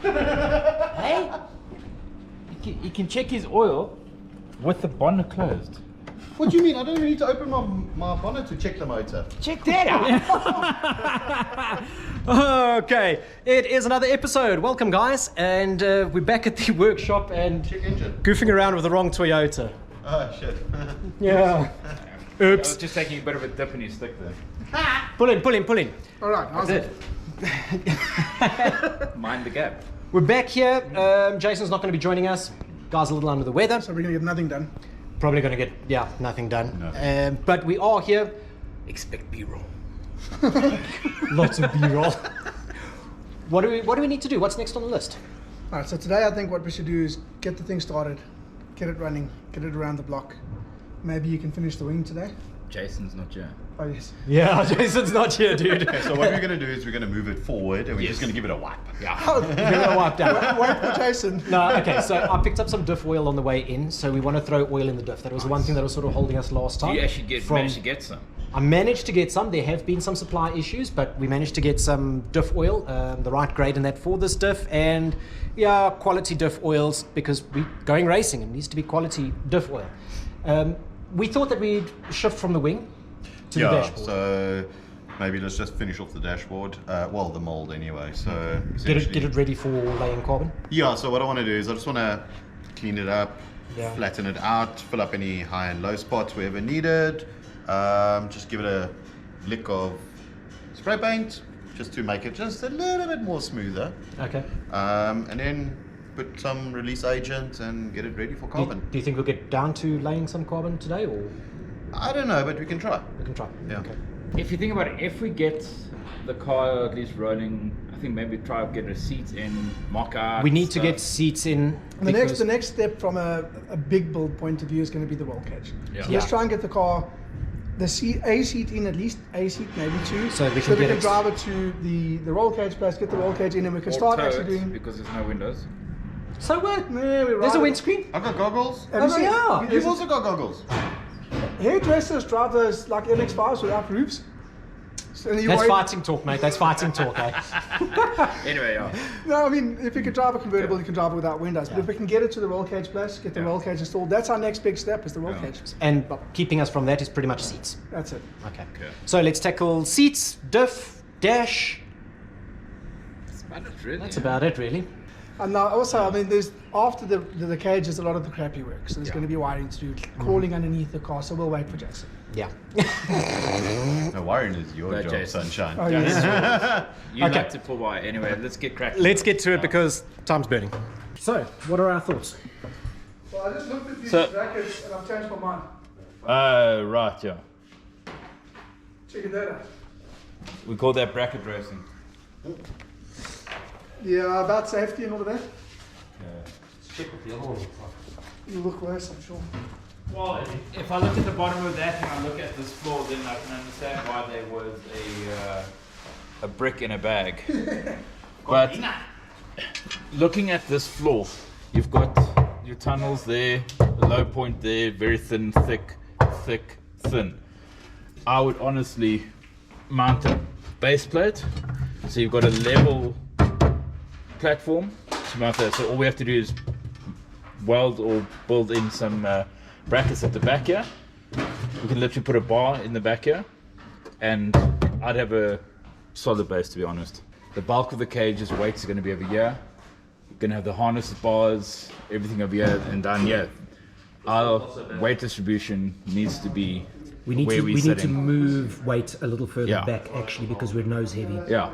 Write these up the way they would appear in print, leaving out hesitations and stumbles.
Hey? You can check his oil with the bonnet closed. What do you mean? I don't even need to open my bonnet to check the motor. Check that out. Okay, it is another episode. Welcome, guys, and we're back at the workshop and Check engine. goofing around with the wrong Toyota. Oh shit. Yeah. I Oops. was just taking a bit of a dip in your stick there. Pull in, pull in, pull in. All right, how's That's it? it. Mind the gap. We're back here. Jason's not going to be joining us. Guy's a little under the weather. So we're gonna get nothing done. Probably going to get, nothing done. Nothing. But we are here. Expect B-roll. Lots of B-roll. What do we need to do? What's next on the list? All right, so today I think what we should do is get the thing started, get it running, get it around the block. Maybe you can finish the wing today. Jason's not here. Oh yes. Yeah, Jason's not here, dude. Okay, so what we're going to do is we're going to move it forward and we're Yes. just going to give it a wipe. Yeah. We're gonna wipe down. Wait for Jason. No, okay, so I picked up some diff oil on the way in, so we want to throw oil in the diff. That was the one thing that was sort of holding us last time. Do you actually manage to get some? I managed to get some. There have been some supply issues, but we managed to get some diff oil, the right grade in that for this diff, and yeah, quality diff oils, because we're going racing. It needs to be quality diff oil. We thought that we'd shift from the wing to the dashboard. So maybe let's just finish off the dashboard. Well, the mold anyway. So Get essentially- it ready for laying carbon. Yeah, so what I want to do is I just want to clean it up, Yeah. flatten it out, fill up any high and low spots wherever needed. Just give it a lick of spray paint just to make it just a little bit more smoother. Okay. And then put some release agent and get it ready for carbon. Do you think we'll get down to laying some carbon today, or I don't know, but we can try. we can try? Yeah. Okay. If you think about it, if we get the car at least rolling, I think maybe try to get a seat in, mock out. We need to stuff. get seats in. And because- the next step from a big build point of view is going to be the roll cage. Yeah. So let's Yeah. try and get the car, a seat in, at least a seat, maybe two. So we can get it- drive it to the roll cage place, get the roll cage in, and we can Or start tow actually it, doing. because there's no windows. So what? Yeah, we There's ride a it. windscreen. I've got goggles. Have you Oh, seen- yeah. there's You've a- also got goggles. Hairdressers drive those like MX-5s without roofs. So you That's wait- fighting talk, mate. That's fighting talk, eh? Anyway, yeah. No, I mean, if you can drive a convertible, you can drive it without windows. But if we can get it to the roll cage place, get the roll cage installed, that's our next big step, is the roll Yeah. cage. And keeping us from that is pretty much seats. That's it. Okay. Okay. So let's tackle seats, diff, dash. That's about it, really. That's about it, really. And now also, I mean, there's after the cage, there's a lot of the crappy work. So there's going to be wiring to do, crawling underneath the car. So we'll wait for Jason. Yeah. No, wiring is your No, job, Jason. sunshine. Oh, yes. You Okay. like to pull wire. Anyway, let's get cracking. Let's get to it because time's burning. So, what are our thoughts? Well, I just looked at these So- brackets and I've changed my mind. Right, yeah. Checking that out. We call that bracket racing. Yeah, about safety and all of that. Check with the other one. You look worse, I'm sure. Well, if I look at the bottom of that and I look at this floor, then I can understand why there was a brick in a bag. But looking at this floor, you've got your tunnels there, a low point there, very thin, thick, thin. I would honestly mount a base plate, so you've got a level platform to mount that. So all we have to do is weld or build in some brackets at the back here. We can literally put a bar in the back here, and I'd have a solid base, to be honest. The bulk of the cage's weight is going to be over here. We're going to have the harness bars, everything over here, and down here. Our weight distribution needs to be We need where to we're we need to sitting. move weight a little further Yeah. back actually because we're nose heavy. Yeah.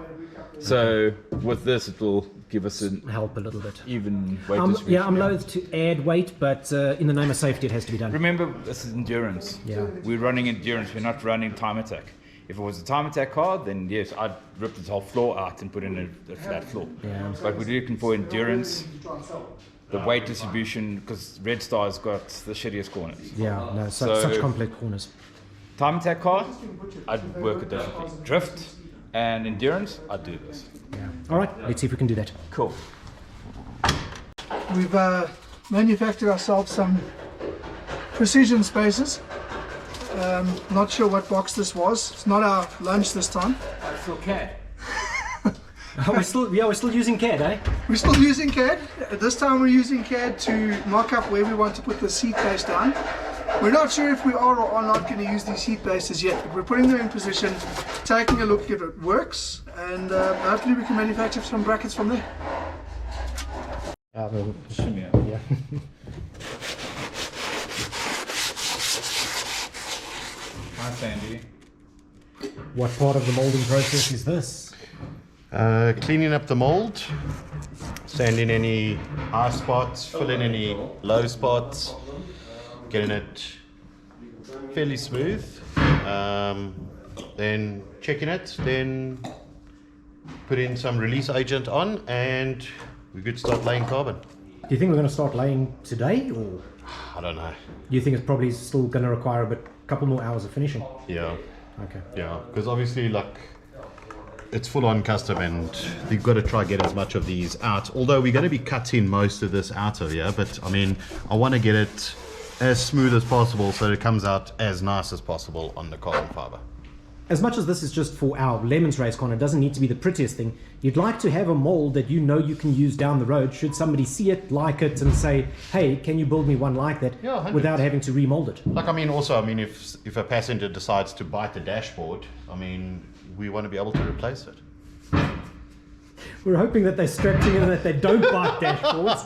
So with this, it will give us an Help a little bit. even weight distribution. Yeah, I'm loath to add weight, but in the name of safety, it has to be done. Remember, this is endurance. Yeah. We're running endurance. We're not running time attack. If it was a time attack car, then yes, I'd rip this whole floor out and put in a flat floor. Yeah. But we're looking for endurance, the weight distribution, because Red Star's got the shittiest corners. Yeah, no, So- such complex corners. Time attack car, I'd work it differently. Drift and endurance, I'd do this. Yeah. All right, let's see if we can do that. Cool. We've manufactured ourselves some precision spacers. Not sure what box this was. It's not our lunch this time. That's okay. We're still using CAD, eh? We're still using CAD. This time we're using CAD to mock up where we want to put the seat base down. We're not sure if we are or are not going to use these seat bases yet, but we're putting them in position, taking a look if it works, and hopefully we can manufacture some brackets from there. Yeah. Hi, Sandy. What part of the molding process is this? Cleaning up the mold, sanding any high spots, filling any low spots, getting it fairly smooth, then checking it, then putting some release agent on, and we could start laying carbon. Do you think we're going to start laying today, or I don't know. do you think it's probably still going to require a couple more hours of finishing? Yeah, Okay. yeah, because obviously, like, it's full on custom, and you've got to try get as much of these out. Although we're going to be cutting most of this out of here, but I mean, I want to get it as smooth as possible so it comes out as nice as possible on the carbon fiber. As much as this is just for our Lemons race con, it doesn't need to be the prettiest thing. You'd like to have a mold that you know you can use down the road should somebody see it, like it, and say, hey, can you build me one like that, Yeah, 100%. without having to remold it. Like, I mean, also, I mean, if a passenger decides to bite the dashboard, I mean, we want to be able to replace it. We're hoping that they're strapped in and that they don't bite dashboards.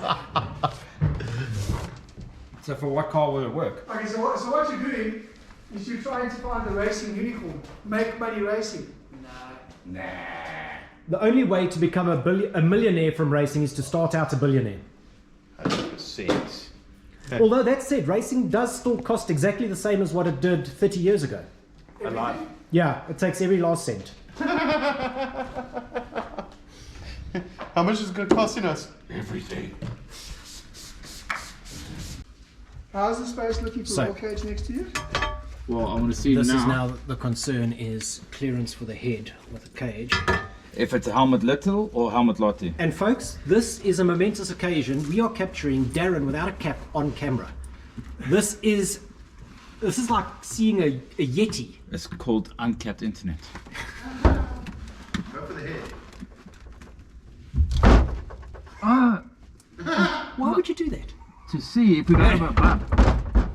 So for what car will it work? Okay, so what you're doing is you're trying to find the racing unicorn. Make money racing. Nah. The only way to become a millionaire from racing is to start out a billionaire. 100%. Although that said, racing does still cost exactly the same as what it did 30 years ago. A lot. Yeah, it takes every last cent. How much is it costing us? Everything. How's the space looking for So- roll cage next to you? Well, I want to see This now. is now the concern is clearance for the head with the cage. If it's a helmet little or helmet lottie. And folks, this is a momentous occasion. We are capturing Darren without a cap on camera. This is like seeing a Yeti. It's called uncapped internet. Go for the head. Why would you do that? To see if we got a blood.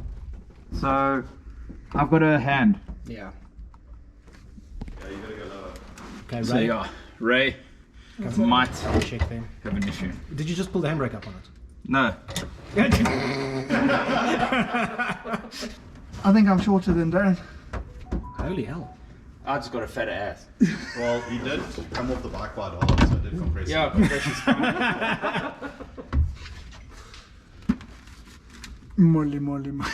So, I've got a hand. Yeah. Yeah, you gotta go lower. Okay, So Ray, yeah, Ray might check them. have an issue. Did you just pull the handbrake up on No. it? I think I'm shorter than Darren. Holy hell. I just got a fatter ass. Well, he did come off the bike quite hard, so it did compress. Yeah, compression's fine. Molly, molly, molly.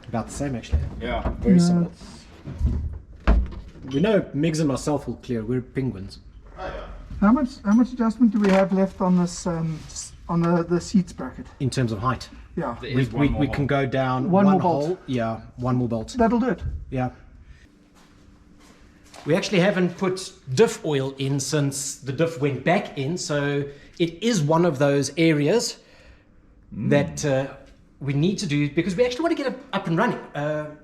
About the same actually. Yeah. Very similar. We know Migs and myself will clear. We're penguins. Oh, yeah. How much adjustment do we have left on this on the seats bracket? In terms of height. Yeah, There is one more We can go down One more hole. bolt. Yeah, one more bolt. that'll do it. Yeah. We actually haven't put diff oil in since the diff went back in, so it is one of those areas that we need to do because we actually want to get it up and running.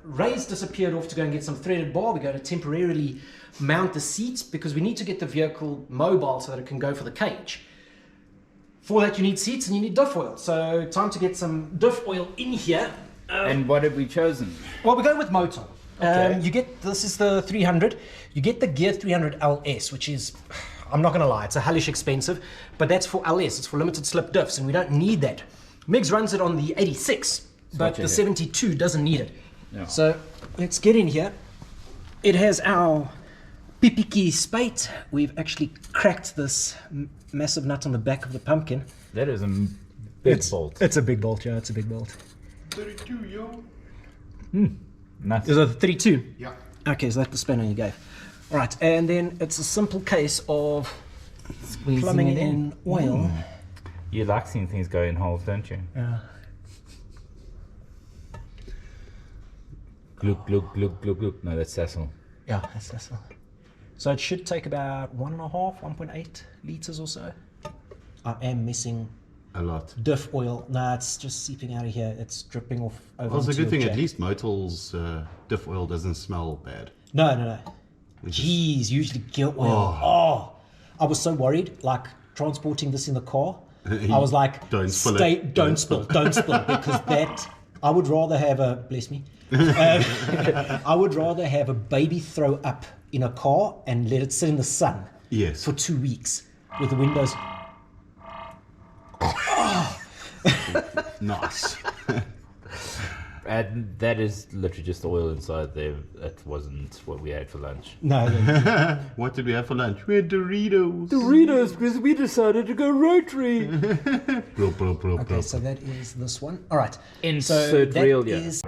Ray's disappeared off to go and get some threaded bar. We're going to temporarily mount the seats because we need to get the vehicle mobile so that it can go for the cage. For that you need seats and you need diff oil. So time to get some diff oil in here. And what have we chosen? Well, we're going with Motul. Okay. You get, this is the 300. You get the Gear 300 LS, which is, I'm not going to lie, it's a hellish expensive, but that's for LS. It's for limited slip diffs, and we don't need that. Migs runs it on the 86, but the 72 doesn't need it. Yeah. So let's get in here. It has our Pipiki spate. We've actually cracked this massive nut on the back of the pumpkin. That is a big bolt. It's a big bolt, yeah, it's a big bolt. 32, yo. Nuts. Is it a 32? Yeah. Okay, so that's the spanner you gave. All right, and then it's a simple case of plumbing it in oil. You like seeing things go in holes, don't you? Yeah. Gloop, gloop, gloop, gloop, gloop. No, that's Cecil. Yeah, that's all. So it should take about 1.5, 1.8 liters or so. I am missing A lot. diff oil. Nah, it's just seeping out of here. It's dripping off over. Well, it's a onto good thing. your At jack. least Motel's diff oil doesn't smell bad. No. Jeez, usually gear oil. Oh, I was so worried, like transporting this in the car. I was like, Don't spill it. Don't spill, because that, I would rather have a, bless me, I would rather have a baby throw up in a car and let it sit in the sun Yes. for 2 weeks with the windows. Nice. And that is literally just the oil inside there. That wasn't what we had for lunch. No, What did we have for lunch? We had Doritos. Doritos, because we decided to go rotary. okay, so that is this one. All right. Insert so that reel, yeah. is-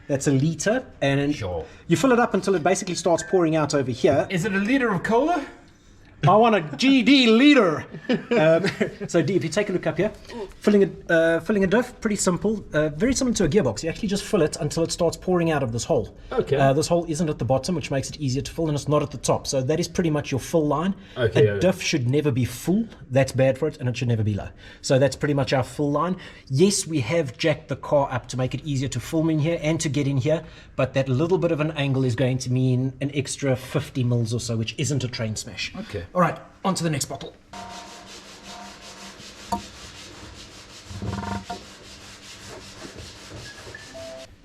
That's a liter, and Sure. you fill it up until it basically starts pouring out over here. Is it a liter of cola? I want a GD liter. So D, if you take a look up here, filling a diff, pretty simple, very similar to a gearbox. You actually just fill it until it starts pouring out of this hole. Okay. This hole isn't at the bottom, which makes it easier to fill, and it's not at the top. So that is pretty much your fill line. Okay, A diff should never be full. That's bad for it, and it should never be low. So that's pretty much our fill line. Yes, we have jacked the car up to make it easier to film in here and to get in here, but that little bit of an angle is going to mean an extra 50 mils or so, which isn't a train smash. Okay. All right, on to the next bottle.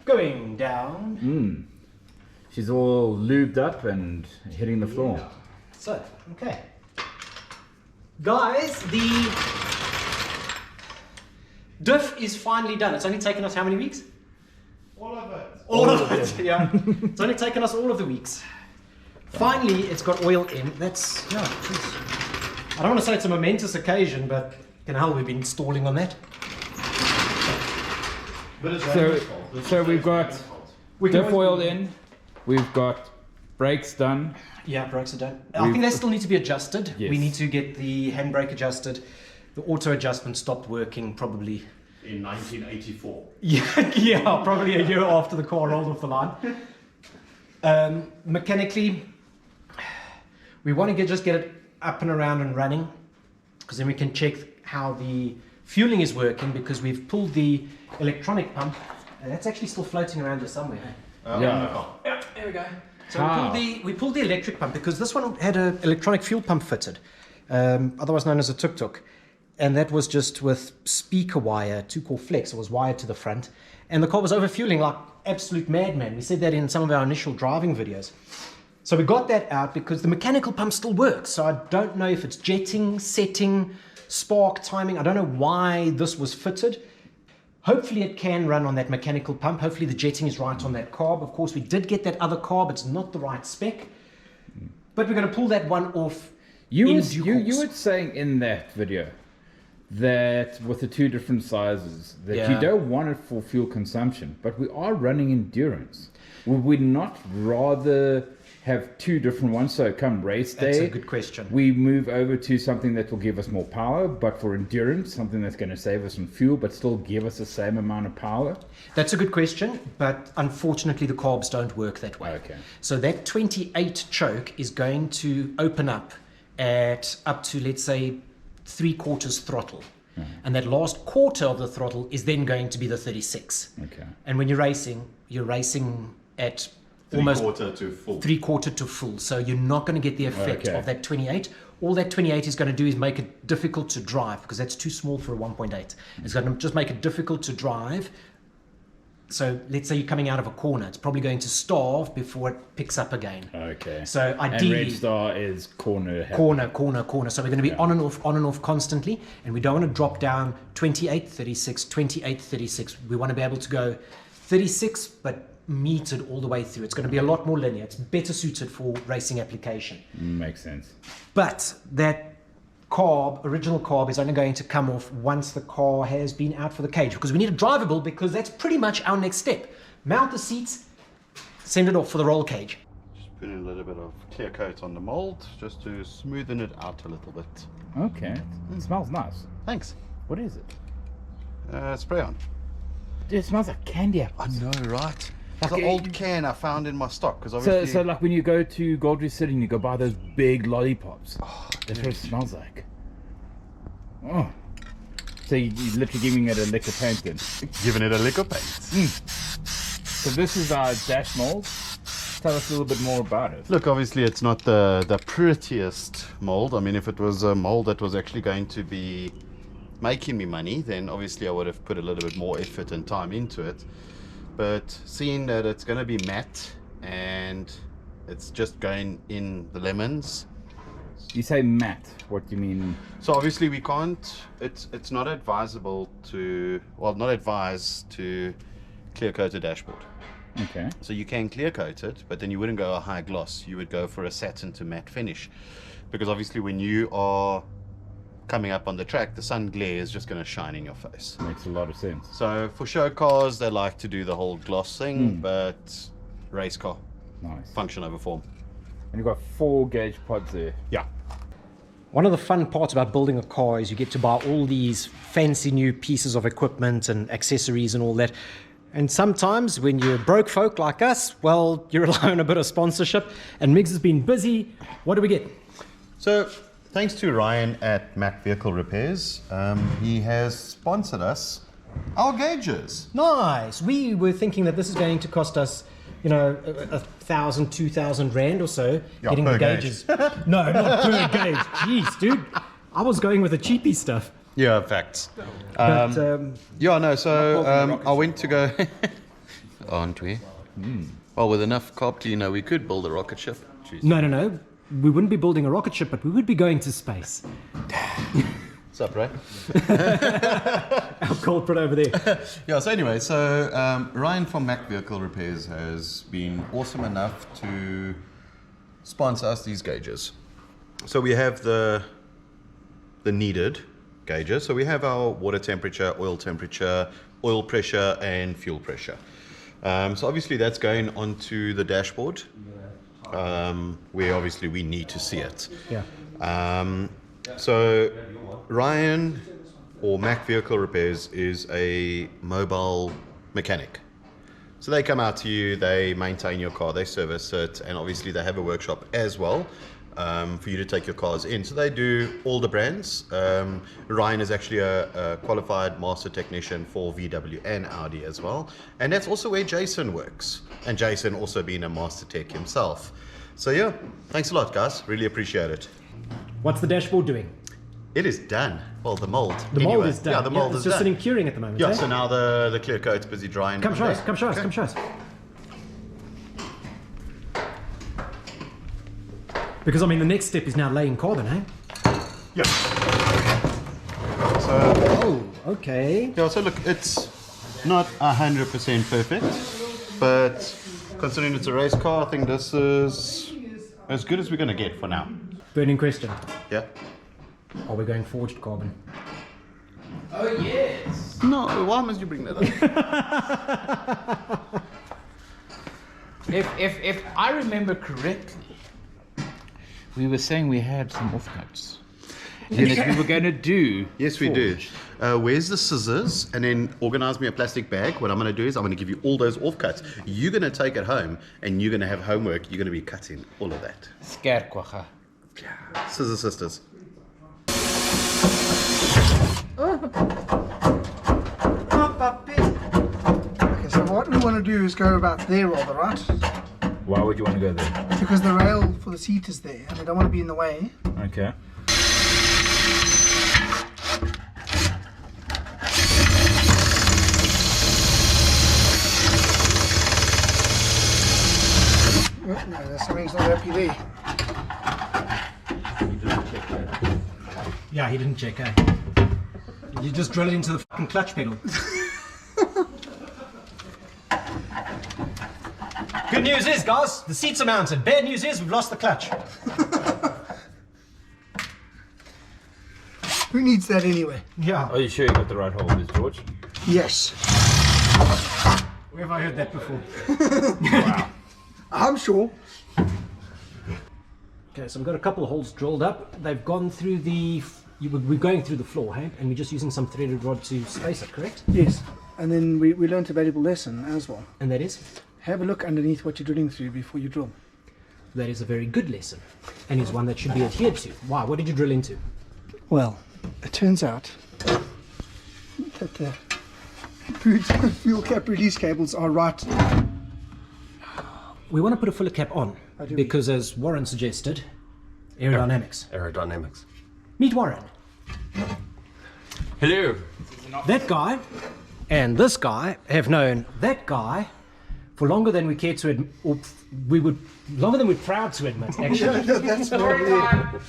Going down. She's all lubed up and hitting the floor. So, okay. Guys, the diff is finally done. It's only taken us how many weeks? All of it. All of it, yeah. It's only taken us all of the weeks. Finally, it's got oil in. That's, yeah, geez. I don't want to say it's a momentous occasion, but can hell, we've been stalling on that. But it's So we've got diff oil in, we've got brakes done. Yeah, brakes are done. I think they still need to be adjusted. Yes. We need to get the handbrake adjusted. The auto adjustment stopped working probably. in 1984. Yeah, probably a year after the car rolled off the line. Mechanically, we want to just get it up and around and running, because then we can check how the fueling is working, because we've pulled the electronic pump, and that's actually still floating around here somewhere. Yeah. Yeah, there we go. So How? we pulled the electric pump, because this one had an electronic fuel pump fitted, otherwise known as a tuk-tuk. And that was just with speaker wire, 2-core flex. It was wired to the front. And the car was overfueling like absolute madman. We said that in some of our initial driving videos. So we got that out because the mechanical pump still works. So I don't know if it's jetting, setting, spark, timing. I don't know why this was fitted. Hopefully it can run on that mechanical pump. Hopefully the jetting is right on that carb. Of course, we did get that other carb. It's not the right spec. But we're going to pull that one off. You in were, due you course. were saying in that video that with the two different sizes that you Yeah. don't want it for fuel consumption, but we are running endurance. Would we not rather have two different ones, so come race day That's a good question. we move over to something that will give us more power, but for endurance something that's going to save us on fuel but still give us the same amount of power? That's a good question, but unfortunately the carbs don't work that way. Okay. So that 28 choke is going to open up at up to, let's say, 3/4 throttle. And that last quarter of the throttle is then going to be the 36. Okay. And when you're racing at almost Quarter to full. 3/4 to full. So you're not going to get the effect Okay. of that 28. All that 28 is going to do is make it difficult to drive, because that's too small for a 1.8. It's going to just make it difficult to drive. So let's say you're coming out of a corner, it's probably going to starve before it picks up again. Okay. So and ideally, Red Star is corner. corner. So we're going to be on and off constantly, and we don't want to drop down 28, 36, 28, 36. We want to be able to go 36, but metered all the way through. It's going to be a lot more linear. It's better suited for racing application. Makes sense. But that original carb is only going to come off once the car has been out for the cage, because we need it drivable, because that's pretty much our next step. Mount the seats, send it off for the roll cage. Just putting a little bit of clear coat on the mold just to smoothen it out a little bit. Okay. It smells nice. Thanks. What is it? Spray on. It smells like candy apples. I know, right? Like The a- old can I found in my stock because So, obviously. so like when you go to Goldry City and you go buy those big lollipops, that's what it smells like. Oh. So you're literally giving it a lick of paint then. giving it a lick of paint. So this is our dash mold. Tell us a little bit more about it. Look, obviously it's not the prettiest mold. I mean, if it was a mold that was actually going to be making me money, then obviously I would have put a little bit more effort and time into it. But seeing that it's going to be matte and it's just going in the lemons. You say matte, what do you mean? So obviously we can't, it's not advisable to, well, not advised to clear coat a dashboard. Okay. So you can clear coat it, but then you wouldn't go a high gloss. You would go for a satin to matte finish. Because obviously when you are coming up on the track, the sun glare is just going to shine in your face. Makes a lot of sense. So for show cars, they like to do the whole gloss thing, but race car, Nice. function over form. And you've got 4 gauge pods there. Yeah. One of the fun parts about building a car is you get to buy all these fancy new pieces of equipment and accessories and all that. And sometimes when you're broke folk like us, well, you rely on a bit of sponsorship. And Miggs has been busy. What do we get? So thanks to Ryan at Mac Vehicle Repairs, he has sponsored us our gauges. Nice. We were thinking that this is going to cost us, you know, 1,000, 2,000 rand or so, Yeah, getting the per gauge. gauges. No, not per gauge. Jeez, dude. I was going with the cheapy stuff. Yeah, facts. But Yeah, no, so I went to go. Aren't we? Well, with enough carb cleaner, we could build a rocket ship. Jeez. no. We wouldn't be building a rocket ship, but we would be going to space. What's up, Ray? Our culprit over there. Yeah, so anyway, so Ryan from Mac Vehicle Repairs has been awesome enough to sponsor us these gauges. So we have the needed gauges. So we have our water temperature, oil pressure, and fuel pressure. So obviously that's going onto the dashboard, where obviously we need to see it. Yeah. So Ryan or Mac Vehicle Repairs is a mobile mechanic. So they come out to you, they maintain your car, they service it, and obviously they have a workshop as well for you to take your cars in. So they do all the brands. Ryan is actually a qualified master technician for VW and Audi as well. And that's also where Jason works. And Jason also being a master tech himself. So yeah, thanks a lot guys, really appreciate it. What's the dashboard doing? It is done. Well, the mold. The mold is done. Yeah, the mold it's is just done. sitting curing at the moment. Yeah, eh? so now the clear coat's busy drying. Come show us, Okay. come show us, Okay. come show us. Because I mean, the next step is now laying carbon, eh? Yeah. So, Oh, okay. yeah, so look, it's not 100% perfect, but considering it's a race car, I think this is as good as we're going to get for now. Burning question. Yeah? Are we going forged carbon? Oh yes. No, why must you bring that up? If I remember correctly, we were saying we had some offcuts. And that we were going to do. Yes, we do. forged. Where's the scissors? And then organize me a plastic bag. What I'm going to do is I'm going to give you all those offcuts. You're going to take it home and you're going to have homework. You're going to be cutting all of that. Skerkwacha. Scissor sisters. Okay, so what we want to do is go about there, rather, right? Why would you want to go there? Because the rail for the seat is there, and we don't want to be in the way. Okay. Oh, no, there's something's not happy there. Yeah, he didn't check, eh? You just drill it into the fucking clutch pedal. Good news is, guys, the seats are mounted. Bad news is, we've lost the clutch. Who needs that anyway? Yeah. Are you sure you got the right holders, George? Yes. Where have I heard that before? Wow. I'm sure. Okay, so we've got a couple of holes drilled up. They've gone through the... We're going through the floor, hey? And we're just using some threaded rod to space it, correct? Yes. And then we learned a valuable lesson as well. And that is? Have a look underneath what you're drilling through before you drill. That is a very good lesson. And is one that should be adhered to. Why? What did you drill into? Well, it turns out that the fuel cap release cables are right. We want to put a filler cap on because, as Warren suggested, aerodynamics. Aerodynamics. Meet Warren. Hello. That guy and this guy have known that guy for longer than we care to admit, or longer than we're proud to admit, actually. That's probably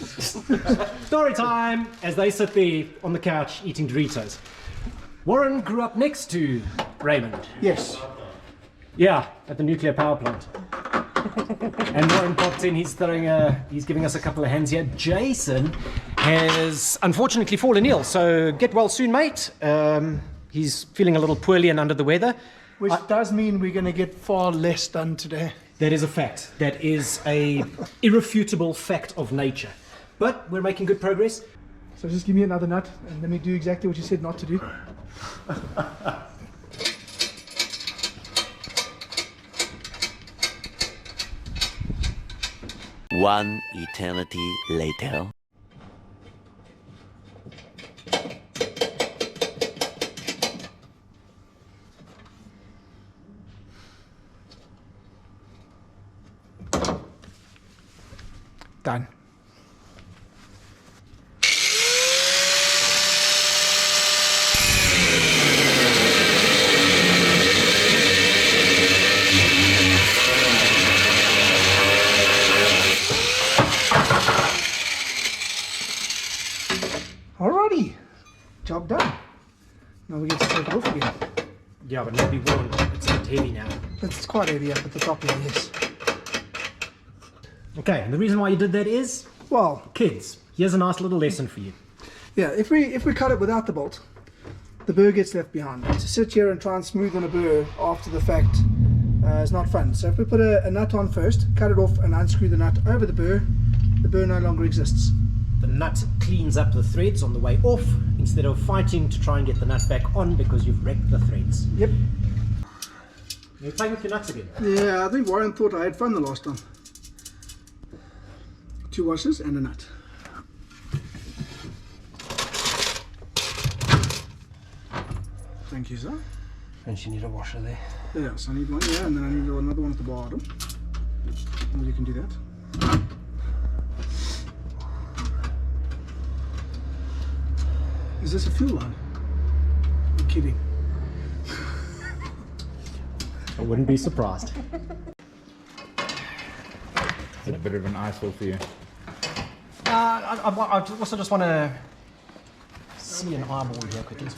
Story time, as they sit there on the couch eating Doritos. Warren grew up next to Raymond. yes. Yeah, at the nuclear power plant. And Warren popped in, he's giving us a couple of hands here. Jason has unfortunately fallen ill, so get well soon, mate. He's feeling a little poorly and under the weather. Which does mean we're going to get far less done today. That is a fact. That is a irrefutable fact of nature. But we're making good progress. So just give me another nut and let me do exactly what you said not to do. One eternity later. Done. Alrighty, job done. Now we get to take it off again. Yeah, but maybe Warren, it's a bit heavy now. It's quite heavy up at the top here, yes. Okay, and the reason why you did that is, Well, kids, here's a nice little lesson for you. yeah, if we cut it without the bolt, the burr gets left behind. To sit here and try and smooth on a burr after the fact is not fun. So if we put a nut on first, cut it off and unscrew the nut over the burr no longer exists. The nut cleans up the threads on the way off instead of fighting to try and get the nut back on because you've wrecked the threads. Yep. You're playing with your nuts again. Yeah, I think Warren thought I had fun the last time. 2 washers and a nut. Thank you, sir. And you need a washer there. Yes, I need one, yeah, and then I need another one at the bottom. Well, you can do that. Is this a fuel line? I'm kidding. I wouldn't be surprised. Is it a bit of an eyesore for you? I also just want to see an eyeball here quickly.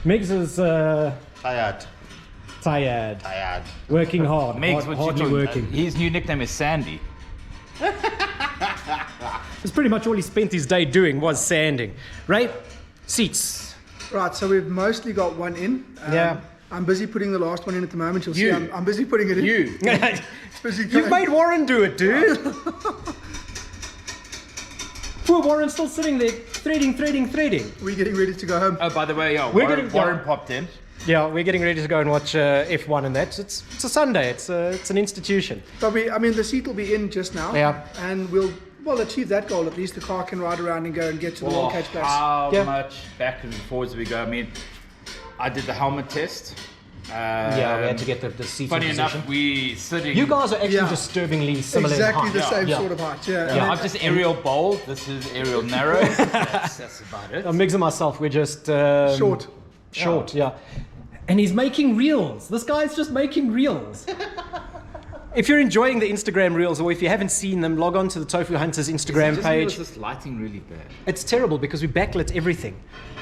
Migs is tired. Working hard. Megs, what you hardly doing? working. His new nickname is Sandy. That's pretty much all he spent his day doing was sanding. Right? Seats. Right, so we've mostly got one in. Yeah. I'm busy putting the last one in at the moment. You'll You. see I'm busy putting it in. You. Busy You've going- made Warren do it, dude. Poor Warren's still sitting there, threading. We're getting ready to go home. Oh, by the way, yeah, We're Warren, getting- Warren popped in. Yeah, we're getting ready to go and watch F1 and that. It's a Sunday. It's an institution. But the seat will be in just now. Yeah. And we'll achieve that goal. At least the car can ride around and go and get to the roll cage place. How Yeah. much back and forwards do we go? I mean, I did the helmet test. Yeah, we had to get the seat Funny in enough, position. we sitting. You guys are actually Yeah. disturbingly similar Exactly in the height. same Yeah. sort of height. Yeah. Yeah, I'm just aerial bold. This is aerial narrow. that's about it. Migs and myself, we're just Short. Short, yeah. And he's making reels. This guy's just making reels. If you're enjoying the Instagram reels, or if you haven't seen them, log on to the Tofu Hunters Instagram page. This lighting really bad. It's terrible because we backlit everything.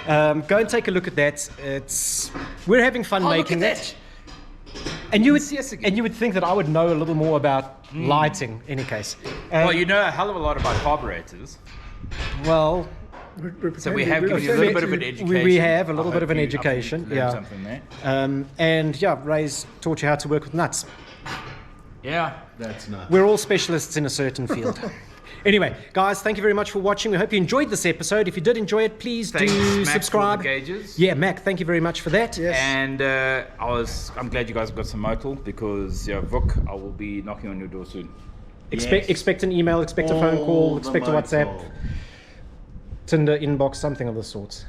Go and take a look at that. We're having fun making look at that. And you would See us again. and you would think that I would know a little more about lighting. In any case, Well, you know a hell of a lot about carburetors. well, So we have given you a little bit of an education. We have a little I bit of hope an you- education, I hope you learned something there. And yeah, Ray's taught you how to work with nuts. Yeah. That's nuts. We're all specialists in a certain field. Anyway, guys, thank you very much for watching. We hope you enjoyed this episode. If you did enjoy it, please Thanks, do Mac, subscribe. for the gauges. Yeah, Mac, thank you very much for that. Yes. And I'm glad you guys got some motel because Vuk, I will be knocking on your door soon. Expect an email, expect a phone call, expect a WhatsApp, Motel. Tinder inbox, something of the sorts.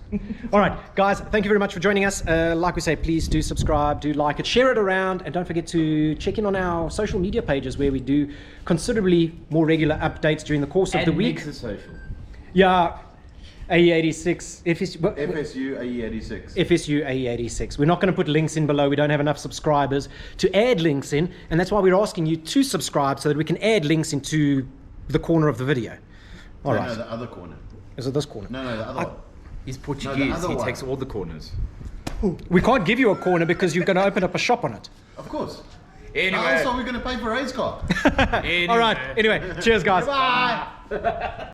All right, guys, thank you very much for joining us. Like we say, please do subscribe, do like it, share it around, and don't forget to check in on our social media pages where we do considerably more regular updates during the course of the week. social. Yeah, AE86, FSU AE86. FSU AE86. We're not going to put links in below. We don't have enough subscribers to add links in, and that's why we're asking you to subscribe so that we can add links into the corner of the video. All right. No, the other corner. Is it this corner? No, the other one. He's Portuguese. other He one. takes all the corners. We can't give you a corner because you're going to open up a shop on it. Of course. Anyway. How else are we going to pay for Ray's car? Anyway. All right. Anyway, cheers, guys. Bye.